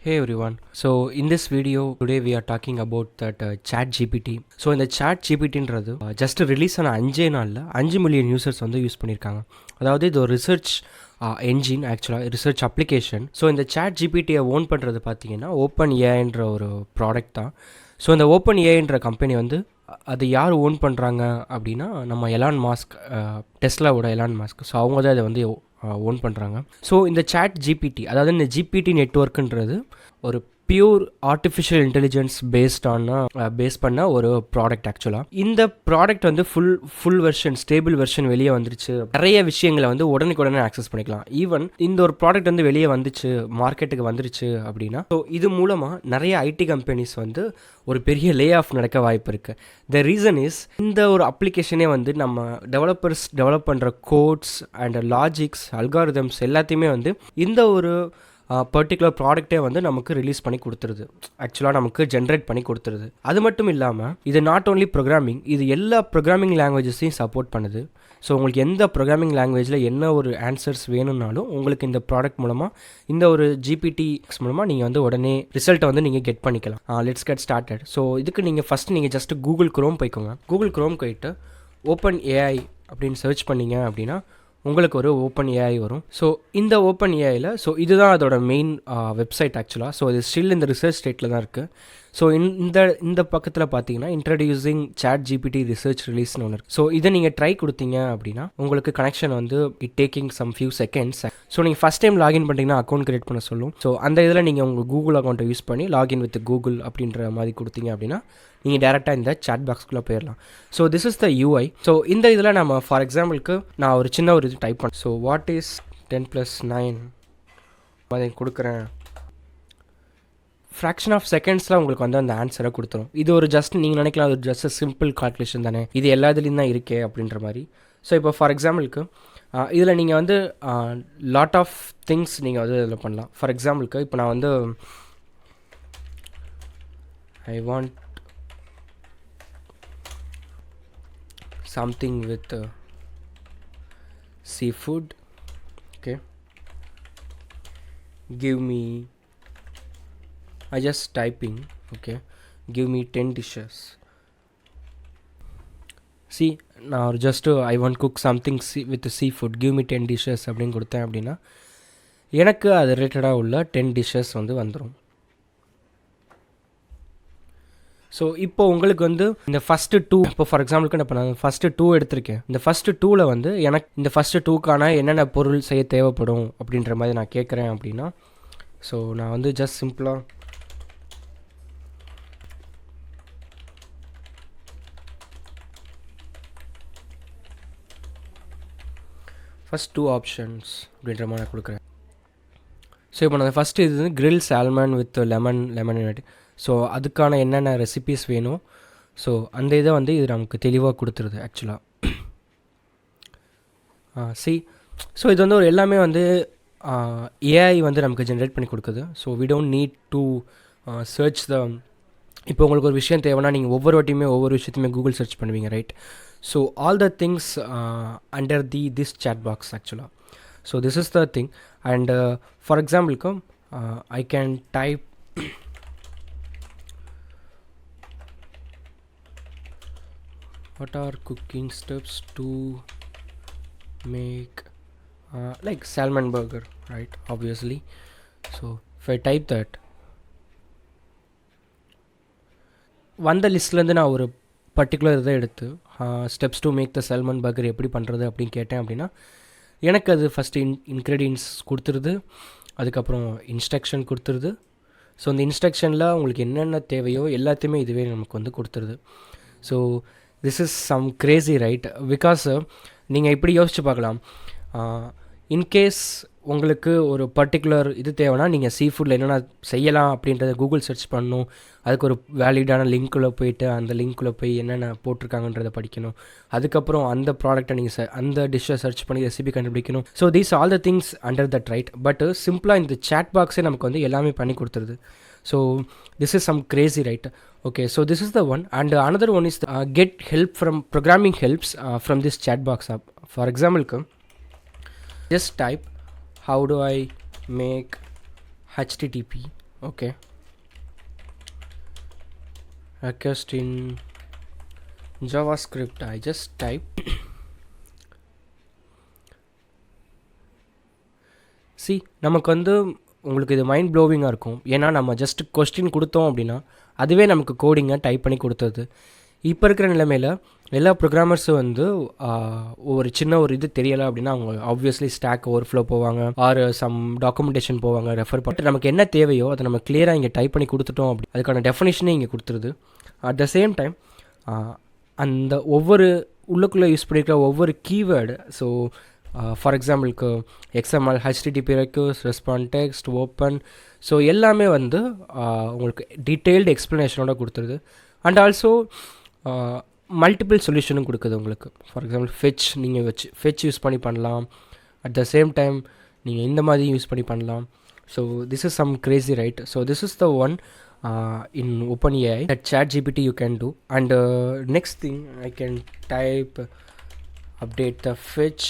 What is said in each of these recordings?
Hey everyone. So in this video today we are talking about that ChatGPT. So இந்த ChatGPTன்றது just release ஆன 5 நாளில் 5 million users வந்து use பண்ணியிருக்காங்க. அதாவது இது ஒரு ரிசர்ச் என்ஜின், ஆக்சுவலாக ரிசர்ச் அப்ளிகேஷன். ஸோ இந்த ChatGPTயை ஓன் பண்ணுறது பார்த்தீங்கன்னா OpenAIன்ற ஒரு ப்ராடக்ட் தான். ஸோ இந்த OpenAIன்ற கம்பெனி வந்து அது யார் ஓன் பண்ணுறாங்க அப்படின்னா நம்ம எலான் மாஸ்க், டெஸ்லாவோட எலான் மாஸ்க். ஸோ அவங்க தான் அதை வந்து ஓன் பண்ணுறாங்க. ஸோ இந்த ChatGPT, அதாவது இந்த ஜிபிடி நெட்ஒர்க்குன்றது ஒரு பியூர் ஆர்டிஃபிஷியல் இன்டெலிஜென்ஸ் பேஸ் பண்ண ஒரு ப்ராடக்ட். ஆக்சுவலாக இந்த ப்ராடக்ட் வந்து ஃபுல் வெர்ஷன், ஸ்டேபிள் வெர்ஷன் வெளியே வந்துருச்சு. நிறைய விஷயங்களை வந்து உடனே ஆக்சஸ் பண்ணிக்கலாம். ஈவன் இந்த ஒரு ப்ராடக்ட் வந்து வெளியே வந்துச்சு, மார்க்கெட்டுக்கு வந்துருச்சு அப்படின்னா, ஸோ இது மூலமாக நிறைய ஐடி கம்பெனிஸ் வந்து ஒரு பெரிய லே ஆஃப் நடக்க வாய்ப்பு இருக்குது. த ரீசன் இஸ், இந்த ஒரு அப்ளிகேஷனே வந்து நம்ம டெவலப்பர்ஸ் டெவலப் பண்ணுற கோட்ஸ் அண்ட் லாஜிக்ஸ், அல்காரிதம்ஸ் எல்லாத்தையுமே வந்து இந்த ஒரு பர்டிகுலர் ப்ராடக்டே வந்து நமக்கு ரிலீஸ் பண்ணி கொடுத்துருது. ஆக்சுவலாக நமக்கு ஜென்ரேட் பண்ணி கொடுத்துருது. அது மட்டும் இல்லாமல் இது நாட் ஓன்லி ப்ரோக்ராமிங், இது எல்லா ப்ரோக்ராமிங் லாங்குவேஜஸையும் சப்போர்ட் பண்ணுது. ஸோ உங்களுக்கு எந்த ப்ரோக்ராமிங் லாங்குவேஜில் என்ன ஒரு ஆன்சர்ஸ் வேணும்னாலும் உங்களுக்கு இந்த ப்ராடக்ட் மூலமாக, இந்த ஒரு ஜிபிடி மூலமாக நீங்கள் வந்து உடனே ரிசல்ட்டை வந்து நீங்கள் கெட் பண்ணிக்கலாம். Let's get started. ஸோ இதுக்கு நீங்கள் ஃபஸ்ட்டு நீங்கள் ஜஸ்ட்டு கூகுள் க்ரோம் போய்க்கோங்க. கூகுள் க்ரோம் போயிட்டு OpenAI அப்படின்னு சர்ச் பண்ணிங்க அப்படின்னா உங்களுக்கு ஒரு OpenAI வரும். ஸோ இந்த OpenAIயில், ஸோ இதுதான் அதோட மெயின் வெப்சைட் ஆக்சுவலாக. ஸோ இது ஸ்டில் இந்த ரிசர்ச் ஸ்டேட்டில் தான் இருக்குது. ஸோ இந்த பக்கத்தில் பார்த்தீங்கன்னா இன்ட்ரடியூசிங் ChatGPT ரிசர்ச் ரிலீஸ்னு ஒன்று இருக்குது. ஸோ இதை நீங்கள் ட்ரை கொடுத்தீங்க அப்படின்னா உங்களுக்கு கனெக்ஷன் வந்து taking some few seconds. So நீங்கள் ஃபஸ்ட் டைம் லாகின் பண்ணிட்டீங்கன்னா அக்கௌண்ட் கிரியேட் பண்ண சொல்லும். ஸோ அந்த இதில் நீங்கள் உங்கள் கூகுள் அக்கௌண்ட்டை யூஸ் பண்ணி லாகின் வித் கூகுள் அப்படின்ற மாதிரி கொடுத்தீங்க அப்படின்னா நீங்கள் டேரெக்டாக இந்த சாட் பாக்ஸ்குள்ளே போயிடலாம். So this is the UI. So இந்த இதில் நம்ம ஃபார் எக்ஸாம்பிளுக்கு நான் ஒரு சின்ன ஒரு இது டைப் பண்ணேன். ஸோ வாட் இஸ் 10 + 9 அதை கொடுக்குறேன். ஃப்ராக்ஷன் ஆஃப் செகண்ட்ஸில் உங்களுக்கு வந்து அந்த ஆன்சரை கொடுத்துரும். இது ஒரு ஜஸ்ட் நீங்கள் நினைக்கலாம் அது ஜஸ்ட் சிம்பிள் கால்குலேஷன் தானே, இது எல்லா இதுலேயும் தான் இருக்கே அப்படின்ற மாதிரி. ஸோ இப்போ ஃபார் எக்ஸாம்பிளுக்கு இதில் நீங்கள் வந்து லாட் ஆஃப் திங்ஸ் நீங்கள் வந்து இதில் பண்ணலாம். ஃபார் எக்ஸாம்பிளுக்கு இப்போ நான் வந்து I want something with seafood. Okay, give me, I just typing, okay, give me 10 dishes. See, now just I want cook something with the seafood, give me 10 dishes அப்படின்னு கொடுத்தேன் அப்படின்னா எனக்கு அது ரிலேட்டடாக உள்ள 10 dishes வந்து வந்துடும். ஸோ இப்போ உங்களுக்கு வந்து இந்த ஃபஸ்ட்டு 2, இப்போ ஃபார் எக்ஸாம்பிளுக்கு இப்போ நான் ஃபஸ்ட்டு 2 எடுத்திருக்கேன். இந்த ஃபஸ்ட்டு 2ல் வந்து எனக்கு இந்த ஃபஸ்ட்டு 2க்கான என்னென்ன பொருள் செய்ய தேவைப்படும் அப்படின்ற மாதிரி நான் கேட்குறேன் அப்படின்னா, ஸோ நான் வந்து ஜஸ்ட் சிம்பிளாக ஃபஸ்ட் 2 ஆப்ஷன்ஸ் அப்படின்ற மாதிரி நான் கொடுக்குறேன். ஸோ இப்போ நான் ஃபஸ்ட்டு இது வந்து grill salmon with lemon so அதுக்கான என்னென்ன ரெசிபீஸ் வேணும், ஸோ அந்த இதை வந்து இது நமக்கு தெளிவாக கொடுத்துருது ஆக்சுவலாக. ஸோ இது வந்து ஒரு எல்லாமே வந்து AI வந்து நமக்கு ஜென்ரேட் பண்ணி கொடுக்குது. So we don't need to search the, இப்போ உங்களுக்கு ஒரு விஷயம் தேவைன்னா நீங்கள் ஒவ்வொரு வாட்டியுமே ஒவ்வொரு விஷயத்தையுமே கூகுள் சர்ச் பண்ணுவீங்க, right? So all the things under this chat box ஆக்சுவலாக. So this is the thing. And for எக்ஸாம்பிளுக்கு I can type what are cooking steps to make like salmon burger, right? Obviously. So if I type that, வந்த லிஸ்ட்லேருந்து நான் ஒரு particular இதை எடுத்து steps to make the salmon burger எப்படி பண்ணுறது அப்படின்னு கேட்டேன் அப்படின்னா எனக்கு அது ஃபஸ்ட்டு இன்க்ரீடியன்ஸ் கொடுத்துருது, அதுக்கப்புறம் இன்ஸ்ட்ரக்ஷன் கொடுத்துருது. ஸோ அந்த இன்ஸ்ட்ரக்ஷனில் உங்களுக்கு என்னென்ன தேவையோ எல்லாத்தையுமே இதுவே நமக்கு வந்து கொடுத்துருது. So this is some crazy, right? Because நீங்கள் இப்படி யோசிச்சு பார்க்கலாம், இன்கேஸ் உங்களுக்கு ஒரு பர்டிகுலர் இது தேவைன்னா நீங்கள் சீ ஃபுட்டில் என்னென்ன செய்யலாம் அப்படின்றத கூகுள் சர்ச் பண்ணணும். அதுக்கு ஒரு வேலிடான லிங்க்குள்ளே போயிட்டு அந்த லிங்க்குள்ளே போய் என்னென்ன போட்டிருக்காங்கன்றதை படிக்கணும். அதுக்கப்புறம் அந்த ப்ராடக்ட்டை நீங்கள் அந்த டிஷ்ஷை சர்ச் பண்ணி ரெசிபி கண்டுபிடிக்கணும். So these all the things under that, right? But சிம்பிளாக இந்த சாட் பாக்ஸே நமக்கு வந்து எல்லாமே பண்ணி கொடுத்துருது. So this is some crazy, right? Okay, so this is the one, and another one is get help from programming helps from this chat box app. For example, just type how do I make HTTP Okay, request in JavaScript. I just type. See, நமக்கு வந்து உங்களுக்கு இது mind ப்ளோவிங்காக இருக்கும். ஏன்னா நம்ம just question கொடுத்தோம் அப்படின்னா அதுவே நமக்கு கோடிங்கை டைப் பண்ணி கொடுத்தது. இப்போ இருக்கிற நிலைமையில் எல்லா ப்ரோக்ராமர்ஸும் வந்து ஒரு சின்ன ஒரு இது தெரியலை அப்படின்னா அவங்க ஆப்வியஸ்லி ஸ்டாக் ஓவர்ஃப்ளோ போவாங்க, ஆர் சம் டாக்குமெண்டேஷன் போவாங்க, ரெஃபர் பண்ணிட்டு நமக்கு என்ன தேவையோ அதை நம்ம கிளியராக இங்கே டைப் பண்ணி கொடுத்துட்டோம். அப்படி அதுக்கான டெஃபினேஷனே இங்கே கொடுத்துருது. அட் த சேம் டைம் அந்த ஒவ்வொரு உள்ளுக்குள்ளே யூஸ் பண்ணியிருக்கிற ஒவ்வொரு கீவேர்டு, ஸோ ஃபார் எக்ஸாம்பிளுக்கு XML, HTTP request, respond text, open, so எல்லாமே வந்து உங்களுக்கு டீட்டெயில்டு எக்ஸ்ப்ளனேஷனோட கொடுத்துருது. அண்ட் ஆல்சோ மல்டிபிள் சொல்யூஷனும் கொடுக்குது உங்களுக்கு. ஃபார் எக்ஸாம்பிள் நீங்கள் ஃபெச் யூஸ் பண்ணி பண்ணலாம். அட் த சேம் டைம் நீங்கள் இந்த மாதிரி யூஸ் பண்ணி பண்ணலாம். So this is some crazy, right? So this is the one in OpenAI that ChatGPT you can do. And next thing I can type update the fetch.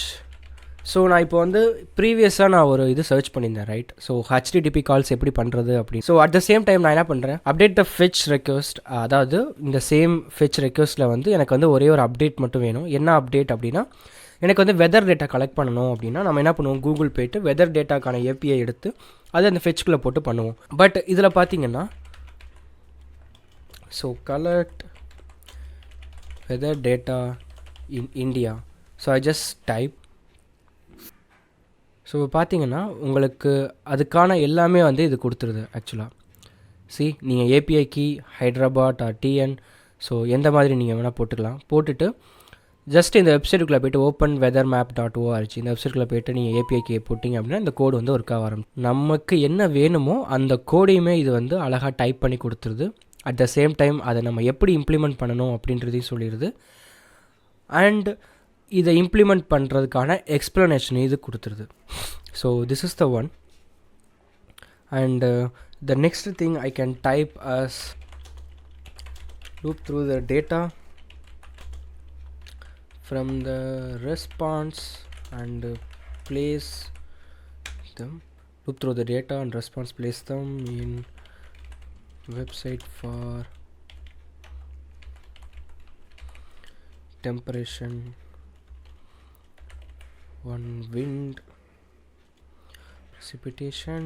So நான் இப்போ வந்து ப்ரீவியஸாக நான் ஒரு இது சர்ச் பண்ணியிருந்தேன், ரைட்? ஸோ HTTP கால்ஸ் எப்படி பண்ணுறது அப்படி. So at the same time நான் என்ன பண்ணுறேன், அப்டேட் த ஃபெச் ரெக்வெஸ்ட். அதாவது இந்த சேம் ஃபெச் ரெக்வெஸ்ட்டில் வந்து எனக்கு வந்து ஒரே ஒரு அப்டேட் மட்டும் வேணும். என்ன அப்டேட் அப்படின்னா, எனக்கு வந்து வெதர் டேட்டா கலெக்ட் பண்ணணும் அப்படின்னா நம்ம என்ன பண்ணுவோம், கூகுள் போய்ட்டு வெதர் டேட்டாக்கான API எடுத்து அதை அந்த ஃபெச்குள்ளே போட்டு பண்ணுவோம். பட் இதில் பார்த்தீங்கன்னா, so collect weather data in India. So I just type. So பார்த்தீங்கன்னா உங்களுக்கு அதுக்கான எல்லாமே வந்து இது கொடுத்துருது ஆக்சுவலாக. நீங்கள் API கீ ஹைட்ராபாட் ஆர் TN, ஸோ எந்த மாதிரி நீங்கள் வேணால் போட்டுக்கலாம். போட்டுட்டு ஜஸ்ட் இந்த வெப்சைட்டுக்குள்ளே போய்ட்டு openweathermap.org இந்த வெப்சைட்டுக்குள்ளே போய்ட்டு நீங்கள் API கீ போட்டிங்க அப்படின்னா இந்த கோடு வந்து ஒர்க் ஆக ஆரம்பிக்கும். நமக்கு என்ன வேணுமோ அந்த கோடையுமே இது வந்து அழகாக டைப் பண்ணி கொடுத்துருது. அட் த சேம் டைம் அதை நம்ம எப்படி இம்ப்ளிமெண்ட் பண்ணணும் அப்படின்றதையும் சொல்லிடுது. அண்ட் இதை இம்ப்ளிமெண்ட் பண்ணுறதுக்கான எக்ஸ்ப்ளனேஷன் இது கொடுத்துருது. So this is the one. And the next thing I can type as loop through the data from the response and place them. Loop through the data and response, place them in website for temperature, one wind, precipitation,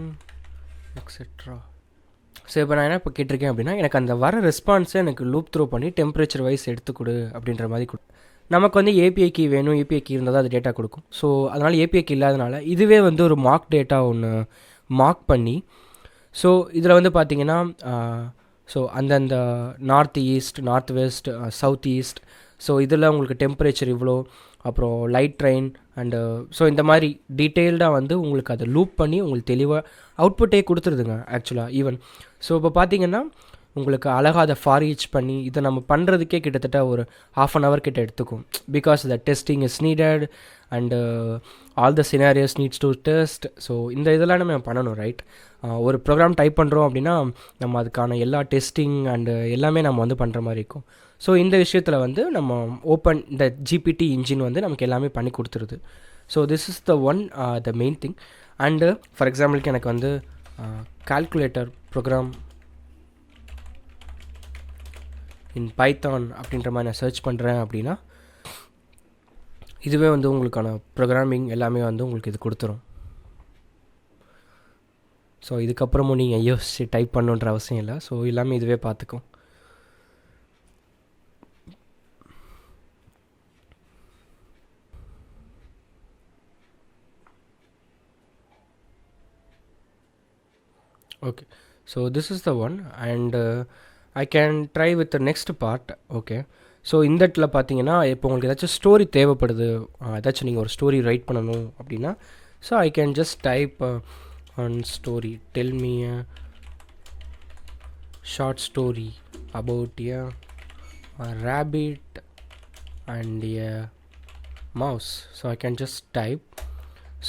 etc. So இப்போ நான் என்ன இப்போ கேட்டிருக்கேன் அப்படின்னா, எனக்கு அந்த வர ரெஸ்பான்ஸை எனக்கு லூப் த்ரோ பண்ணி டெம்பரேச்சர் வைஸ் எடுத்துக்கொடு அப்படின்ற மாதிரி நமக்கு வந்து API கீ வேணும். API கீ இருந்தால் தான் அது டேட்டா கொடுக்கும். ஸோ அதனால் API கீ இல்லாதனால இதுவே வந்து ஒரு மார்க் டேட்டா ஒன்று மார்க் பண்ணி, ஸோ இதில் வந்து பார்த்தீங்கன்னா ஸோ அந்தந்த north east, north west, south east, so இதில் உங்களுக்கு டெம்பரேச்சர் இவ்வளோ, அப்புறம் லைட் ட்ரெயின் அண்டு ஸோ இந்த மாதிரி டீட்டெயில்டாக வந்து உங்களுக்கு அதை லூப் பண்ணி உங்களுக்கு தெளிவாக அவுட்புட்டே கொடுத்துருதுங்க ஆக்சுவலாக ஈவன். ஸோ இப்போ பார்த்தீங்கன்னா உங்களுக்கு அழகாக அதை ஃபார்ஈச் பண்ணி இதை நம்ம பண்ணுறதுக்கே கிட்டத்தட்ட ஒரு ½ an hour கிட்ட எடுத்துக்கும். Because the testing is needed and all the scenarios needs to test. So இந்த இதெல்லாம் நம்ம பண்ணணும், ரைட்? ஒரு ப்ரோக்ராம் டைப் பண்ணுறோம் அப்படின்னா நம்ம அதுக்கான எல்லா டெஸ்டிங் அண்டு எல்லாமே நம்ம வந்து பண்ணுற மாதிரி இருக்கும். ஸோ இந்த விஷயத்தில் வந்து நம்ம இந்த GPT இன்ஜின் வந்து நமக்கு எல்லாமே பண்ணி கொடுத்துருது. So this is the one the main thing. And for எக்ஸாம்பிளுக்கு எனக்கு வந்து கால்குலேட்டர் ப்ரோக்ராம் இன் பைத்தான் அப்படின்ற மாதிரி நான் சர்ச் பண்ணுறேன் அப்படின்னா இதுவே வந்து உங்களுக்கான ப்ரோக்ராமிங் எல்லாமே வந்து உங்களுக்கு இது கொடுத்துரும். ஸோ இதுக்கப்புறமும் நீங்கள் யோசிச்சு டைப் பண்ணுன்ற அவசியம் இல்லை. ஸோ எல்லாமே இதுவே பார்த்துக்கும். Okay, so this is the one. And I can try with the next part. Okay, so இந்த இடத்துல பார்த்தீங்கன்னா இப்போ உங்களுக்கு ஏதாச்சும் ஸ்டோரி தேவைப்படுது, ஏதாச்சும் நீங்கள் ஒரு ஸ்டோரி ரைட் பண்ணணும் அப்படின்னா, so I can just type on story, tell me a short story about a rabbit and a mouse. So I can just type.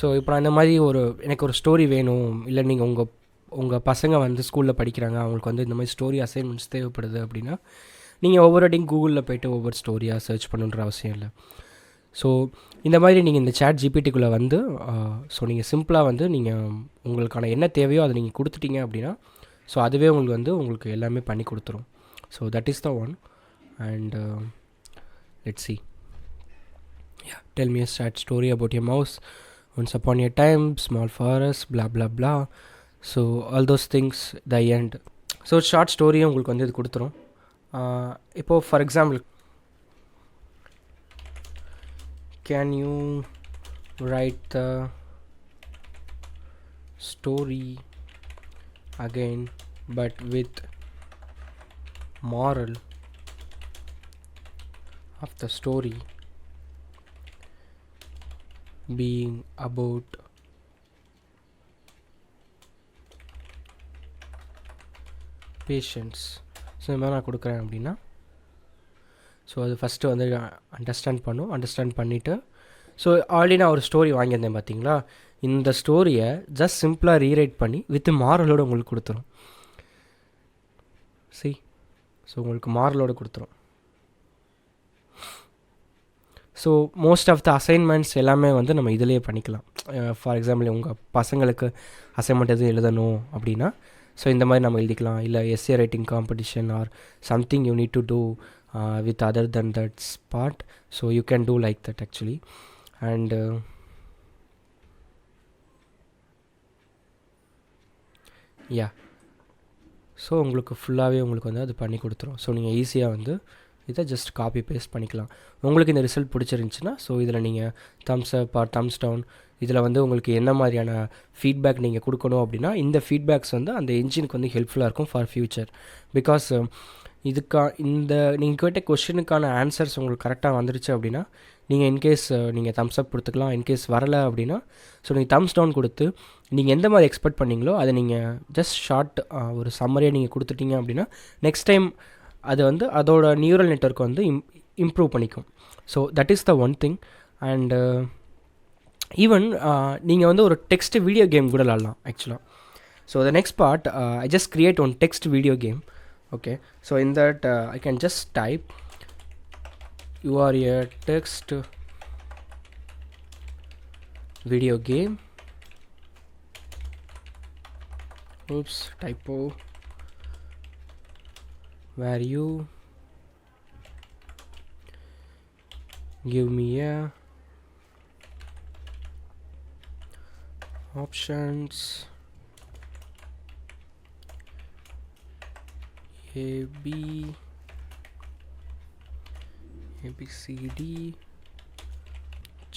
So இப்போ நான் இந்த மாதிரி எனக்கு ஒரு ஸ்டோரி வேணும், இல்லை நீங்கள் உங்கள் பசங்க வந்து ஸ்கூலில் படிக்கிறாங்க, அவங்களுக்கு வந்து இந்த மாதிரி ஸ்டோரி அசைன்மெண்ட்ஸ் தேவைப்படுது அப்படின்னா நீங்கள் ஒவ்வொரு வாட்டியும் கூகுளில் போய்ட்டு ஒவ்வொரு ஸ்டோரியாக சர்ச் பண்ணுன்ற அவசியம் இல்லை. ஸோ இந்த மாதிரி நீங்கள் இந்த ChatGPTக்குள்ளே வந்து ஸோ நீங்கள் சிம்பிளாக வந்து நீங்கள் உங்களுக்கான என்ன தேவையோ அதை நீங்கள் கொடுத்துட்டீங்க அப்படின்னா ஸோ அதுவே உங்களுக்கு எல்லாமே பண்ணி கொடுத்துரும். So that is the one. And let's see. Yeah, tell me a sad story about your mouse. Once upon a time, small forest, blah blah blah. So all those things, the end. So short ஸ்டோரியும் உங்களுக்கு இது கொடுத்துரும். இப்போது for example, can you write the story again but with moral of the story being about patience. So இந்த மாதிரி நான் கொடுக்குறேன் அப்படின்னா, ஸோ அது ஃபஸ்ட்டு அண்டர்ஸ்டாண்ட் பண்ணிவிட்டு, ஸோ ஆல்ரெடி நான் ஒரு ஸ்டோரி வாங்கியிருந்தேன் பார்த்தீங்களா, இந்த ஸ்டோரியை ஜஸ்ட் சிம்பிளாக ரீரைட் பண்ணி வித் மாரலோடு உங்களுக்கு கொடுத்துரும். ஸோ உங்களுக்கு மாரலோடு கொடுத்துரும். So most of the assignments எல்லாமே நம்ம இதிலேயே பண்ணிக்கலாம். ஃபார் எக்ஸாம்பிள், உங்கள் பசங்களுக்கு அசைன்மெண்ட் எதுவும் எழுதணும் அப்படின்னா, ஸோ இந்த மாதிரி நம்ம எழுதிக்கலாம். இல்லை essay writing competition or something you need to do with other than that part, so you can do like that actually. And yeah, so உங்களுக்கு ஃபுல்லாகவே உங்களுக்கு அது பண்ணி கொடுத்துரும். ஸோ நீங்கள் ஈஸியாக இதை ஜஸ்ட் காப்பி பேஸ்ட் பண்ணிக்கலாம். உங்களுக்கு இந்த ரிசல்ட் பிடிச்சிருந்துச்சின்னா, ஸோ இதில் நீங்கள் thumbs up or thumbs down, இதில் உங்களுக்கு என்ன மாதிரியான ஃபீட்பேக் நீங்கள் கொடுக்கணும் அப்படின்னா, இந்த ஃபீட்பேக்ஸ் அந்த என்ஜினுக்கு ஹெல்ப்ஃபுல்லாக இருக்கும் ஃபார் ஃப்யூச்சர். பிகாஸ் இந்த நீங்கள் கேட்ட கொஷினுக்கான ஆன்சர்ஸ் உங்களுக்கு கரெக்டாக வந்துருச்சு அப்படின்னா, நீங்கள் இன்கேஸ் நீங்கள் தம்ஸ் அப் கொடுத்துக்கலாம். இன்கேஸ் வரலை அப்படின்னா, ஸோ நீங்கள் தம்ஸ் டவுன் கொடுத்து நீங்கள் எந்த மாதிரி எக்ஸ்பெக்ட் பண்ணிங்களோ அதை நீங்கள் ஜஸ்ட் ஷார்ட் ஒரு சம்மரியாக நீங்கள் கொடுத்துட்டீங்க அப்படின்னா, நெக்ஸ்ட் டைம் அது அதோட நியூரல் நெட்வொர்க் இம்ப்ரூவ் பண்ணிக்கும். So that is the one thing. And even நீங்கள் ஒரு டெக்ஸ்ட் வீடியோ கேம் கூட விளாட்லாம் ஆக்சுவலாக. So the next part, I just create one text video game. Okay, so in that I can just type, you are a text video game. Oops, typo. Where you give me a options ABCD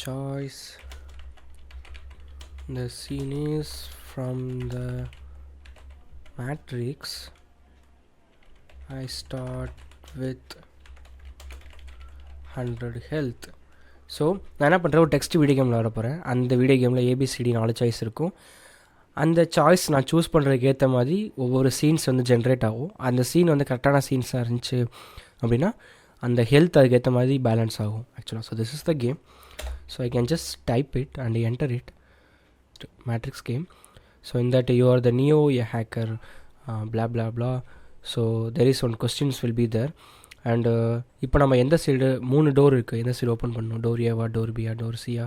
choice. The scene is from the matrix. I start with 100 health. So நான் என்ன பண்ணுறேன், ஒரு text video game விளாட போகிறேன். அந்த video கேமில் ABCD 4 choice இருக்கும். அந்த சாய்ஸ் நான் சூஸ் பண்ணுறதுக்கு ஏற்ற மாதிரி ஒவ்வொரு சீன்ஸ் ஜென்ரேட் ஆகும். அந்த சீன் கரெக்டான சீன்ஸாக இருந்துச்சு அப்படின்னா அந்த ஹெல்த் அதுக்கேற்ற மாதிரி பேலன்ஸ் ஆகும் ஆக்சுவலாக. So this is the game. So I can just type it and enter it. Matrix game. So in that you are the Neo a hacker blah blah blah. So there is one questions will be there. And இப்போ நம்ம எந்த side 3 door இருக்குது, எந்த சைடு open பண்ணணும், door ஏவா, door பியா, door சியா,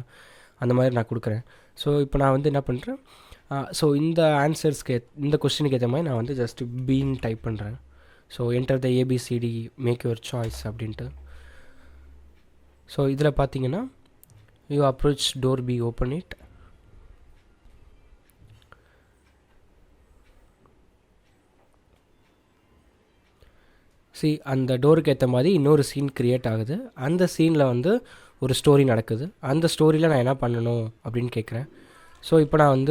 அந்த மாதிரி நான் கொடுக்குறேன். ஸோ இப்போ நான் என்ன பண்ணுறேன், ஸோ இந்த ஆன்சர்ஸ்க்கு இந்த கொஸ்டினுக்கு ஏற்ற மாதிரி நான் ஜஸ்ட் பீன் டைப் பண்ணுறேன். So enter the ABCD make your choice அப்படின்ட்டு. ஸோ இதில் பார்த்தீங்கன்னா you approach door B, open it. அந்த டோருக்கு ஏற்ற மாதிரி இன்னொரு சீன் க்ரியேட் ஆகுது. அந்த சீனில் ஒரு ஸ்டோரி நடக்குது. அந்த ஸ்டோரியில் நான் என்ன பண்ணணும் அப்படின்னு கேட்குறேன். ஸோ இப்போ நான்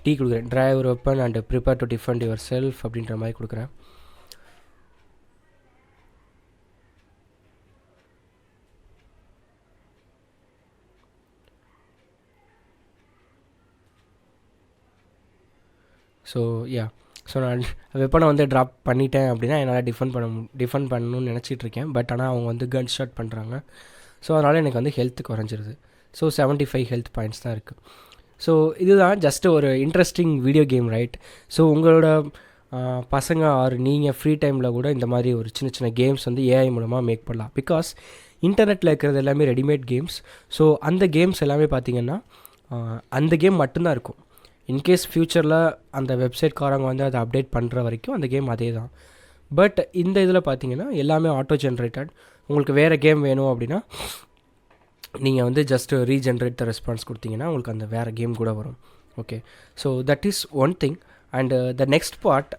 டீ கொடுக்குறேன். Driver open and prepare to defend your self அப்படின்ற மாதிரி கொடுக்குறேன். ஸோ யா, ஸோ நான் வெப்பனை ட்ராப் பண்ணிட்டேன் அப்படின்னா என்னால் டிஃபெண்ட் பண்ணணும்னு நினச்சிட்ருக்கேன். பட் ஆனால் அவங்க கன் ஷாட் பண்ணுறாங்க. ஸோ அதனால் எனக்கு ஹெல்த் குறைஞ்சிருது. ஸோ 75 ஹெல்த் பாயிண்ட்ஸ் தான் இருக்குது. ஸோ இதுதான் ஜஸ்ட் ஒரு interesting video game, right? So உங்களோட பசங்க ஆர் நீங்கள் ஃப்ரீ டைமில் கூட இந்த மாதிரி ஒரு சின்ன சின்ன கேம்ஸ் ஏஐ மூலமாக மேக் பண்ணலாம். பிகாஸ் இன்டர்நெட்டில் இருக்கிறது எல்லாமே ரெடிமேட் கேம்ஸ். ஸோ அந்த கேம்ஸ் எல்லாமே பார்த்திங்கன்னா அந்த கேம் மட்டும்தான் இருக்கும். இன்கேஸ் ஃப்யூச்சரில் அந்த வெப்சைட்காரங்க வந்து அதை அப்டேட் பண்ணுற வரைக்கும் அந்த கேம் அதே தான். பட் இந்த இதில் பார்த்தீங்கன்னா எல்லாமே ஆட்டோ ஜென்ரேட்டட். உங்களுக்கு வேறு கேம் வேணும் அப்படின்னா நீங்கள் வந்து ஜஸ்ட் ரீஜென்ரேட் த ரெஸ்பான்ஸ் கொடுத்தீங்கன்னா உங்களுக்கு அந்த வேறு கேம் கூட வரும். Okay, so that is one thing. And the next part,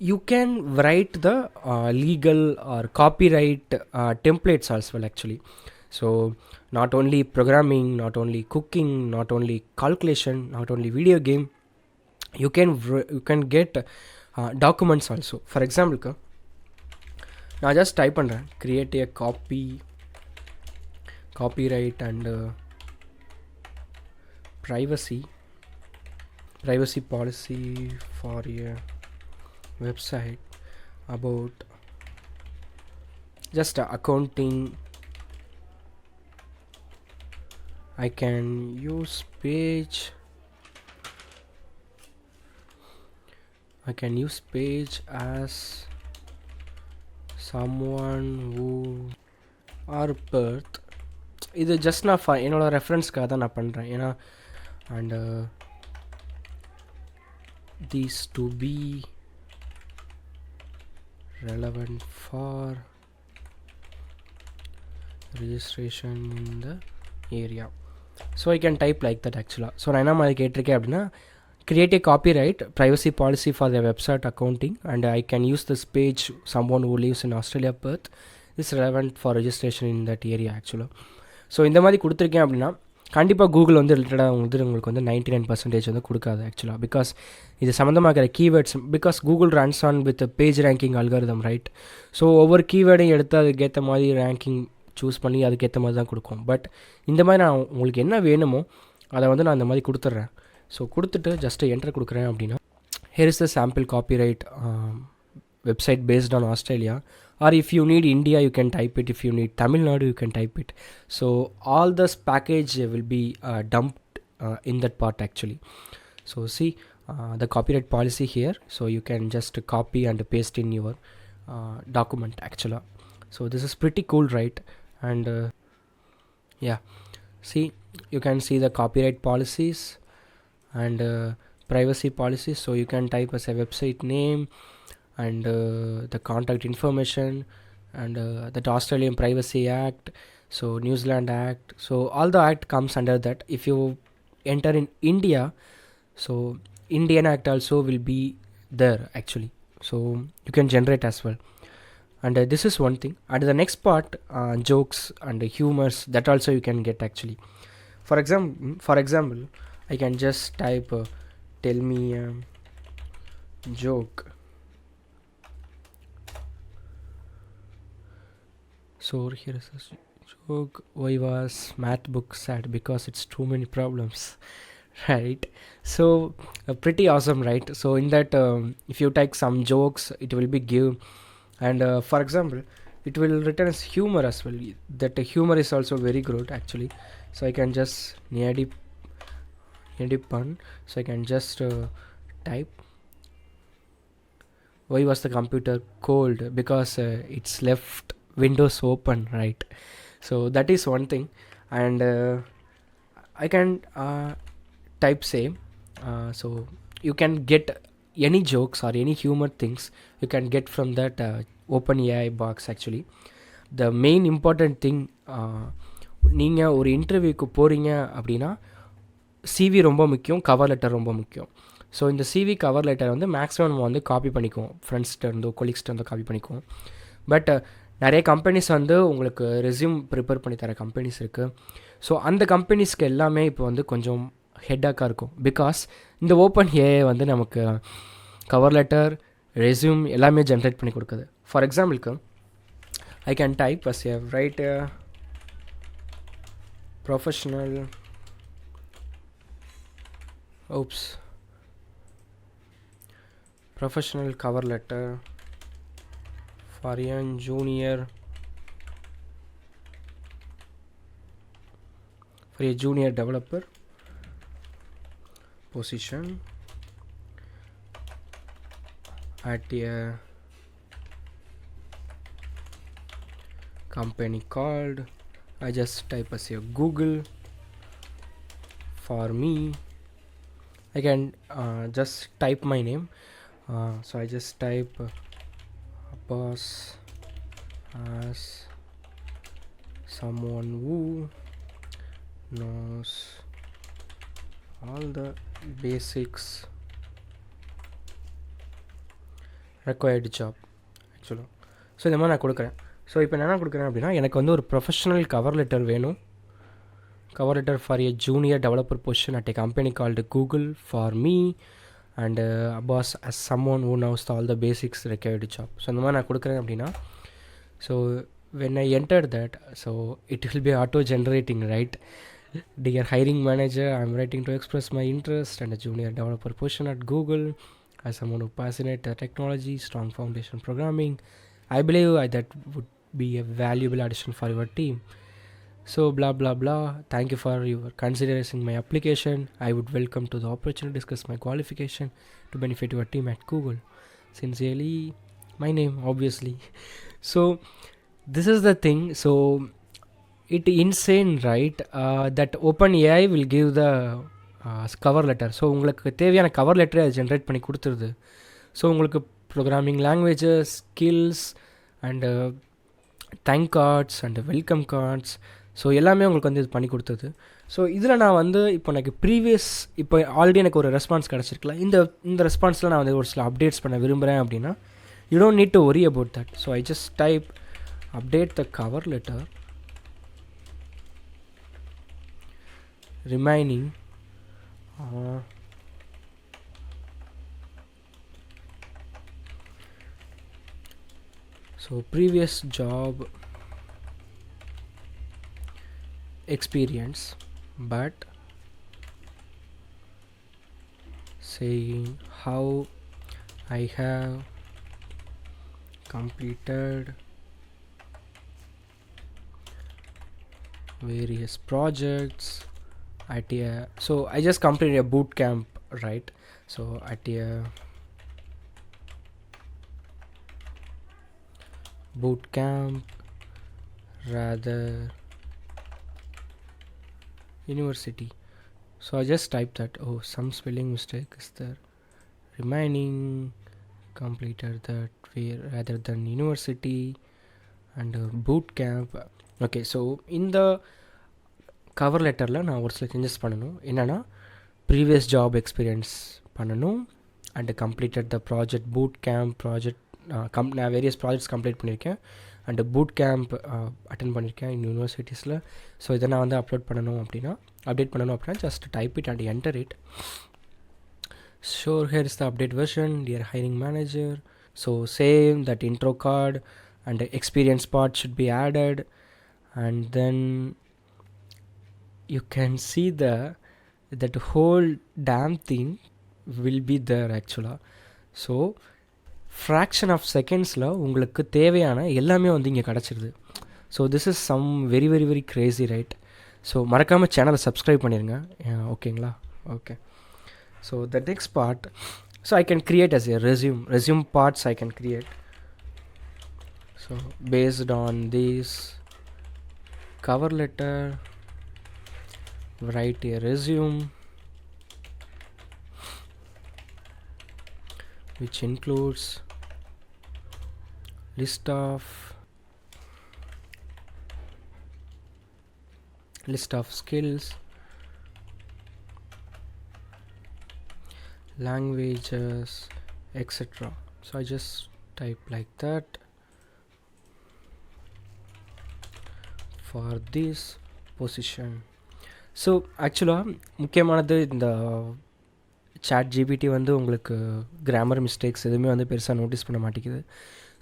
you can write the legal or copyright templates as well actually. So not only programming, not only cooking, not only calculation, not only video game, you can get documents also. For example, நான் just type பண்ணுறேன், create a copyright and privacy policy for a website about just accounting. I can use page as someone who are birth. இது just நான் என்னோட ரெஃபரன்ஸ்க்காக தான் நான் பண்ணுறேன். ஏன்னா and these to be relevant for registration in the area. So I can type like that actually. So நான் என்ன மாதிரி கேட்டிருக்கேன் அப்படின்னா, create a copyright privacy policy for the website accounting and I can use this page someone who lives in Australia Perth is relevant for registration in that area actually. So இந்த மாதிரி கொடுத்துருக்கேன் அப்படின்னா கண்டிப்பாக கூகுள் வந்து ரிலேட்டடாக உங்களுக்கு வந்து 99% வந்து கொடுக்காது ஆக்சுவலாக. பிகாஸ் இது சம்மந்தமாகிற keywords, because Google runs on with page ranking algorithm, right? So ஒவ்வொரு கீவேர்டையும் எடுத்து அதுக்கேற்ற மாதிரி ரேங்கிங் சூஸ் பண்ணி அதுக்கேற்ற மாதிரி தான் கொடுக்கும். பட் இந்த மாதிரி நான் உங்களுக்கு என்ன வேணுமோ அதை வந்து நான் இந்த மாதிரி கொடுத்துட்றேன். ஸோ கொடுத்துட்டு ஜஸ்ட்டு என்டர் கொடுக்குறேன் அப்படின்னா, here is the sample copyright website based on Australia, or if you need India you can type it, if you need Tamil Nadu you can type it. So all this package will be dumped in that part actually. So see the copyright policy here, so you can just copy and paste in your document actually. So this is pretty cool, right? And yeah, see, you can see the copyright policies and privacy policies. So you can type as a website name and the contact information and that Australian Privacy Act, so New Zealand Act, so all the act comes under that. If you enter in India, so Indian Act also will be there actually, so you can generate as well. And this is one thing. And the next part, jokes and humors, that also you can get actually. For example I can just type tell me a joke. So here is a joke. Why was math book sad? Because it's too many problems, right? So pretty awesome, right? So in that if you type some jokes it will be give. And for example it will return as humor as well. That humor is also very good actually. So I can just nearly pun. So I can just type, why was the computer cold? Because it's left windows open, right? So that is one thing. And I can type same. So you can get any jokes or any humor things you can get from that OpenAI box actually. The main important thing, நீங்கள் ஒரு இன்டர்வியூக்கு போகிறீங்க அப்படின்னா CV ரொம்ப முக்கியம், cover letter ரொம்ப முக்கியம். So இந்த சிவி கவர் லெட்டர் வந்து மேக்ஸிமம் நம்ம வந்து காப்பி பண்ணிக்குவோம், ஃப்ரெண்ட்ஸ்கிட்ட இருந்தோ கொலீக்ஸ்கிட்ட இருந்தோ காப்பி பண்ணிக்குவோம். பட் நிறைய கம்பெனிஸ் வந்து உங்களுக்கு ரெஸ்யூம் ப்ரிப்பேர் பண்ணி தர கம்பெனிஸ் இருக்குது. ஸோ அந்த கம்பெனிஸ்க்கு எல்லாமே இப்போ வந்து கொஞ்சம் ஹெட்டாக்காக இருக்கும். பிகாஸ் இந்த OpenAI வந்து நமக்கு கவர் லெட்டர், ரெஸ்யூம் எல்லாமே ஜென்ரேட் பண்ணி கொடுக்குது. ஃபார் எக்ஸாம்பிளுக்கு I can type as a writer professional professional cover letter for a junior developer position at a company called, I just type as a Google for me I can just type my name. So I just type Abbas as someone who knows all the basics required job ஆக்சுவலாக. So இந்த மாதிரி நான் கொடுக்குறேன். So இப்போ நான் என்ன கொடுக்குறேன் அப்படின்னா, எனக்கு வந்து ஒரு ப்ரொஃபஷனல் கவர் லெட்டர் வேணும். Cover letter for a junior developer position at a company called Google for me and அப்பாஸ் as someone who knows all the basics required job. So இந்த மாதிரி நான் கொடுக்குறேன் அப்படின்னா, so when I enter that, so it will be auto generating, right? Dear hiring manager, I'm writing to express my interest and a junior developer position at Google as someone who passionate technology, strong foundation programming. I believe that would be a valuable addition for your team. So blah blah blah. Thank you for your consideration my application. I would welcome to the opportunity to discuss my qualification to benefit your team at Google. Sincerely, my name, obviously. So this is the thing. So it insane, right? That OpenAI will give the cover letter. So உங்களுக்கு தேவையான cover லெட்டரை அது generate பண்ணி கொடுத்துருது. So உங்களுக்கு programming languages, skills and thank cards and welcome cards, so எல்லாமே உங்களுக்கு வந்து இது பண்ணி கொடுத்தது. ஸோ இதில் நான் வந்து இப்போ எனக்கு இப்போ ஆல்ரெடி எனக்கு ஒரு ரெஸ்பான்ஸ் கிடச்சிருக்கலாம். இந்த ரெஸ்பான்ஸில் நான் வந்து ஒரு சில அப்டேட்ஸ் பண்ண விரும்புகிறேன் அப்படின்னா, you don't need to worry about that. So I just type update the cover letter remaining so previous job experience, but saying how I have completed various projects at a, so I just completed a boot camp, right? So at a boot camp rather university. So I just typed that, oh, some spelling mistake is there, remaining completed that rather than university and boot camp. Okay, so இந்த cover லெட்டரில் நான் ஒரு சில changes பண்ணணும். என்னென்னா, previous job experience பண்ணணும் and completed the project boot camp project. நான் various projects complete பண்ணியிருக்கேன் அண்டு பூட் கேம்ப் அட்டென்ட் பண்ணியிருக்கேன் இன் யூனிவர்சிட்டிஸில். ஸோ இதை நான் வந்து அப்டேட் பண்ணணும் அப்படின்னா just type it and enter it. Sure, here is the update version, dear hiring manager. So same, that intro card and the experience part should be added, and then you can see that whole damn thing will be there actually. So fraction of secondsல உங்களுக்கு தேவையான எல்லாமே வந்து இங்கே கிடச்சிருது. So this is some very very very crazy, right? So மறக்காமல் சேனலை subscribe பண்ணிடுங்க, ஓகேங்களா? Okay, so the next part, so I can create as a resume parts I can create. So based on this cover letter, write a resume which includes list of skills, languages, etc. So I just type like that for this position. So actually முக்கியமானது இந்த ChatGPT வந்து உங்களுக்கு grammar mistakes எதுவுமே வந்து பெருசாக notice பண்ண மாட்டேங்குது.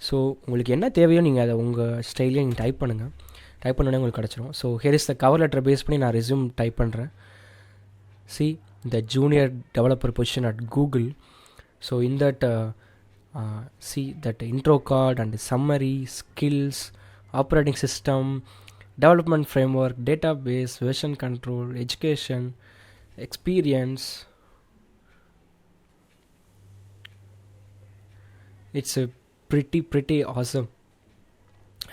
So உங்களுக்கு என்ன தேவையோ நீங்கள் அதை உங்கள் ஸ்டைலே நீங்கள் டைப் பண்ணுங்கள். டைப் பண்ணோடனே உங்களுக்கு கிடச்சிரும். So here is the cover letter base பண்ணி நான் ரெஸ்யூம் டைப் பண்ணுறேன். See the junior developer position at Google. So in that see that intro card and summary, skills, operating system, development framework, database, version control, education, experience. It's a pretty awesome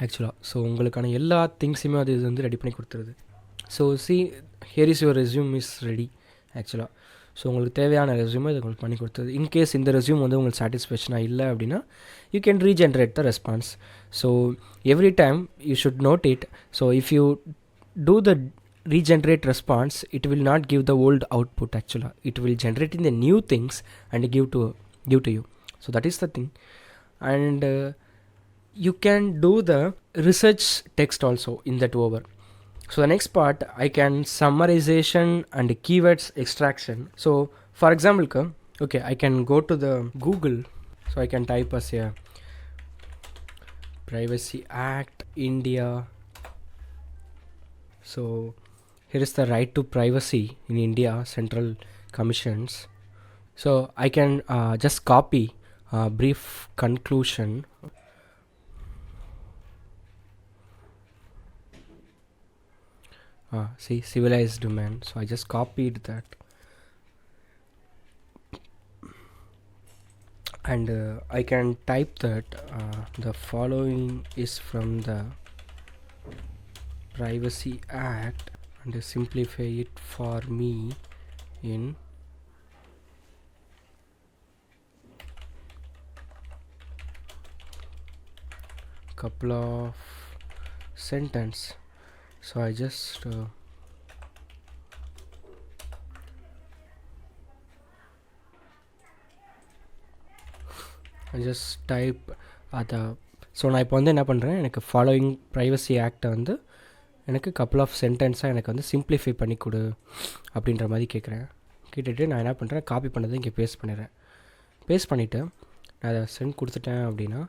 actually. So உங்களுக்கான எல்லா திங்ஸுமே அது வந்து ready பண்ணி கொடுத்துருது. So see, here is your resume is ready actually. So உங்களுக்கு தேவையான ரெஸ்யூமை இது உங்களுக்கு பண்ணி கொடுத்தது. இன்கேஸ் இந்த ரெஸ்யூம் வந்து உங்களுக்கு சாட்டிஸ்ஃபேக்ஷனாக இல்லை அப்படின்னா you can regenerate the response. So every time you should note it. So if you do the regenerate response, it will not give the old output. Actually it will generate in the new things and give to you. So that is the thing. And you can do the research text also in that over. So the next part, I can summarization and keywords extraction. So for example, okay, I can go to the Google. So I can type as a Privacy Act India. So here is the right to privacy in India Central Commissions. So I can just copy brief conclusion. See, civilized man. So I just copied that, and I can type that the following is from the Privacy Act and simplify it for me in couple of sentence. So I just type அதை. So நான் இப்போ வந்து என்ன பண்ணுறேன், எனக்கு following privacy ஆக்டை வந்து எனக்கு couple of சென்டென்ஸாக எனக்கு வந்து சிம்ப்ளிஃபை பண்ணி கொடு அப்படின்ற மாதிரி கேட்குறேன். கேட்டுட்டு நான் என்ன பண்ணுறேன், காப்பி பண்ணதை இங்கே பேஸ்ட் பண்ணிடுறேன். பேஸ்ட் பண்ணிவிட்டு நான் அதை சென்ட் கொடுத்துட்டேன் அப்படின்னா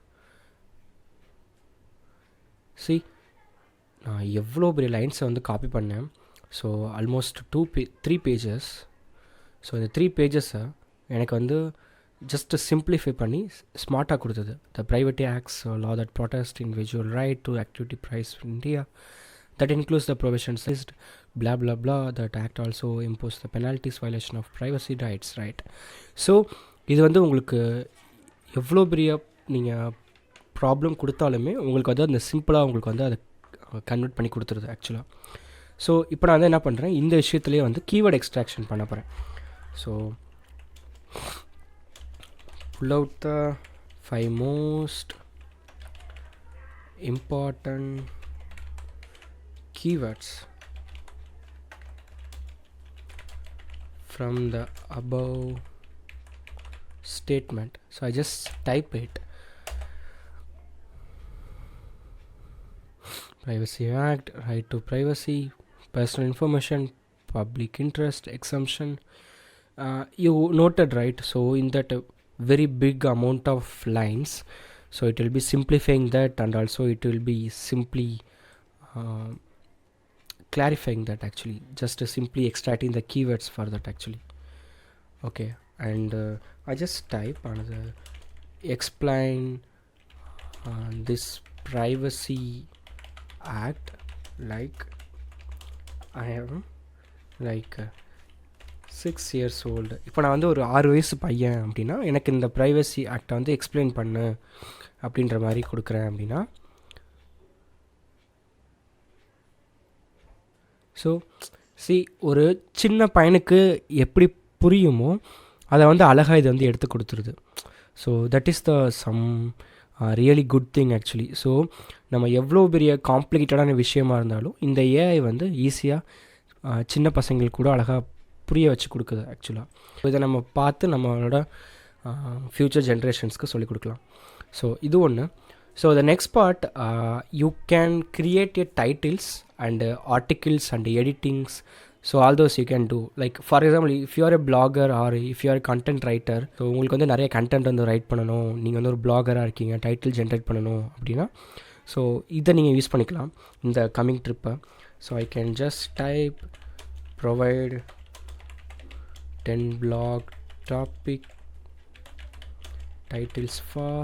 சி நான் எவ்வளோ பெரிய லைன்ஸை வந்து காப்பி பண்ணேன். So almost 3 pages. ஸோ இந்த 3 pagesஸை எனக்கு வந்து ஜஸ்ட்டு சிம்ப்ளிஃபை பண்ணி ஸ்மார்ட்டாக கொடுத்தது. The privacy acts law that protects individual right to activity price in India, that includes the provisions list blah blah blah. That act also impose the penalties violation of privacy rights, right? So இது வந்து உங்களுக்கு எவ்வளோ பெரிய நீங்கள் problem கொடுத்தாலுமே உங்களுக்கு வந்து அந்த சிம்பிளாக உங்களுக்கு வந்து அதை கன்வெர்ட் பண்ணி கொடுத்துருது ஆக்சுவலாக. ஸோ இப்போ நான் வந்து என்ன பண்ணுறேன், இந்த விஷயத்துலேயே வந்து கீவேர்ட் எக்ஸ்ட்ராக்ஷன் பண்ண போகிறேன். So pull out the 5 most important keywords from the above statement. So I just type it. Privacy Act, right to privacy, personal information, public interest, exemption. You noted, right? So in that very big amount of lines, so it will be simplifying that, and also it will be simply clarifying that, actually just simply extracting the keywords for that actually. Okay, and I just type another explain this Privacy Act like I am like 6 years old. இப்போ நான் வந்து ஒரு 6 வயசு பையன் அப்படின்னா எனக்கு இந்த privacy ஆக்டை வந்து எக்ஸ்பிளைன் பண்ணு அப்படின்ற மாதிரி கொடுக்குறேன் அப்படின்னா, ஸோ ஒரு சின்ன பையனுக்கு எப்படி புரியுமோ அதை வந்து அழகாக இதை வந்து எடுத்து கொடுத்துருது. So that is the some really good thing actually. So நம்ம எவ்வளோ பெரிய காம்ப்ளிகேட்டடான விஷயமா இருந்தாலும் இந்த ஏஐ வந்து ஈஸியாக சின்ன பசங்களுக்கு கூட அழகாக புரிய வச்சு கொடுக்குது ஆக்சுவலாக. இதை நம்ம பார்த்து நம்மளோட ஃப்யூச்சர் ஜென்ரேஷன்ஸ்க்கு சொல்லிக் கொடுக்கலாம். ஸோ இது ஒன்று. So the next part, you can create a titles and articles and editings. So all those you can do. Like for example, if you're a blogger or if you're content writer, so உங்களுக்கு வந்து நிறைய content வந்து right பண்ணணும், நீங்கள் வந்து ஒரு பிளாகராக இருக்கீங்க, title generate பண்ணணும் அப்படின்னா ஸோ இதை நீங்கள் யூஸ் பண்ணிக்கலாம் இந்த கம்மிங் ட்ரிப்பை. So I can just type provide 10 blog topic titles for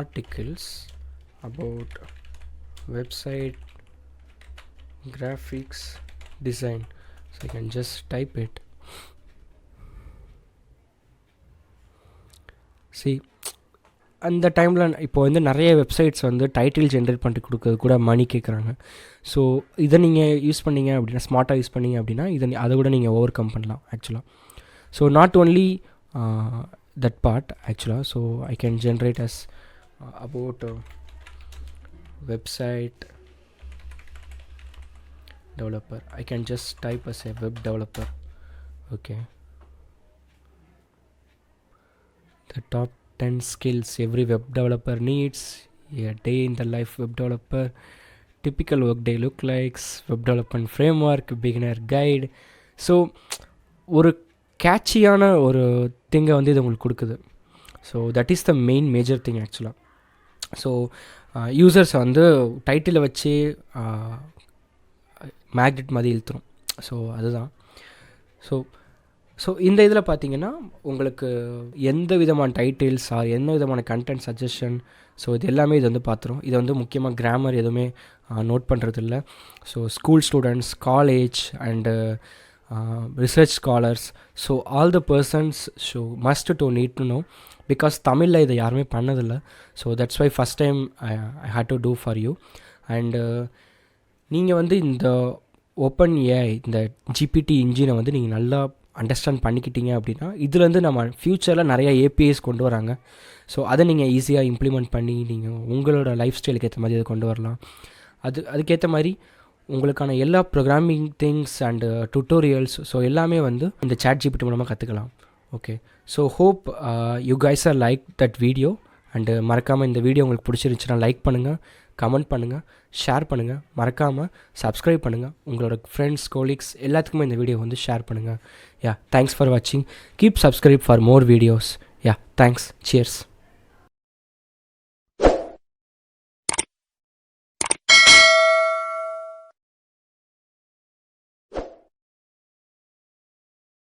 articles about website graphics design. So I can just type it. See, அந்த டைமில் இப்போ வந்து நிறைய வெப்சைட்ஸ் வந்து டைட்டில் ஜென்ரேட் பண்ணிட்டு கொடுக்கறது கூட மணி கேட்குறாங்க. ஸோ இதை நீங்கள் யூஸ் பண்ணீங்க அப்படின்னா, ஸ்மார்ட்டாக யூஸ் பண்ணீங்க அப்படின்னா, அதை கூட நீங்கள் ஓவர் கம் பண்ணலாம் ஆக்சுவலாக. So not only that part actually, so I can generate as about website developer. I can just type as a web developer. Okay, the top 10 skills every web developer needs, a day in the life web developer, typical work day look likes, web development framework, beginner guide. So ஒரு கேட்சியான ஒரு திங்கை வந்து இது உங்களுக்கு கொடுக்குது. So that is the main major thing ஆக்சுவலாக. So யூசர்ஸை வந்து டைட்டிலை வச்சு magnet மாதிரி இழுத்துரும். ஸோ அதுதான். ஸோ இந்த இதில் பார்த்தீங்கன்னா உங்களுக்கு எந்த விதமான டைட்டில்ஸ் எந்த விதமான கண்டென்ட் சஜஷன், ஸோ இது எல்லாமே இது வந்து பார்த்துரும். இது வந்து முக்கியமாக கிராமர் எதுவுமே நோட் பண்ணுறதில்ல. So school students, college and research scholars, so all the persons so must to need to know, because தமிழில் இதை யாருமே பண்ணதில்லை. So that's why first time I had to do for you. And நீங்கள் வந்து இந்த open AI இந்த GPT இன்ஜினை வந்து நீங்கள் நல்லா அண்டர்ஸ்டாண்ட் பண்ணிக்கிட்டீங்க அப்படின்னா, இதுலேருந்து நம்ம ஃப்யூச்சரில் நிறைய ஏபிஐஸ் கொண்டு வராங்க. ஸோ அதை நீங்கள் ஈஸியாக இம்ப்ளிமெண்ட் பண்ணி நீங்கள் உங்களோட லைஃப் ஸ்டைலுக்கு ஏற்ற மாதிரி அதை கொண்டு வரலாம். அதுக்கேற்ற மாதிரி உங்களுக்கான எல்லா programming things and tutorials so எல்லாமே வந்து இந்த ChatGPT மூலமாக கற்றுக்கலாம். Okay, so hope you guys are like that video. And மறக்காமல் இந்த வீடியோ உங்களுக்கு பிடிச்சிருந்துச்சுன்னா லைக் பண்ணுங்கள், கமெண்ட் பண்ணுங்கள், ஷேர் பண்ணுங்கள், மறக்காமல் சப்ஸ்கிரைப் பண்ணுங்கள். உங்களோட ஃப்ரெண்ட்ஸ், கோலீக்ஸ் எல்லாத்துக்குமே இந்த வீடியோ வந்து ஷேர் பண்ணுங்கள். யா, தேங்க்ஸ் ஃபார் வாட்சிங். Keep subscribe for more videos. Yeah, thanks. Cheers.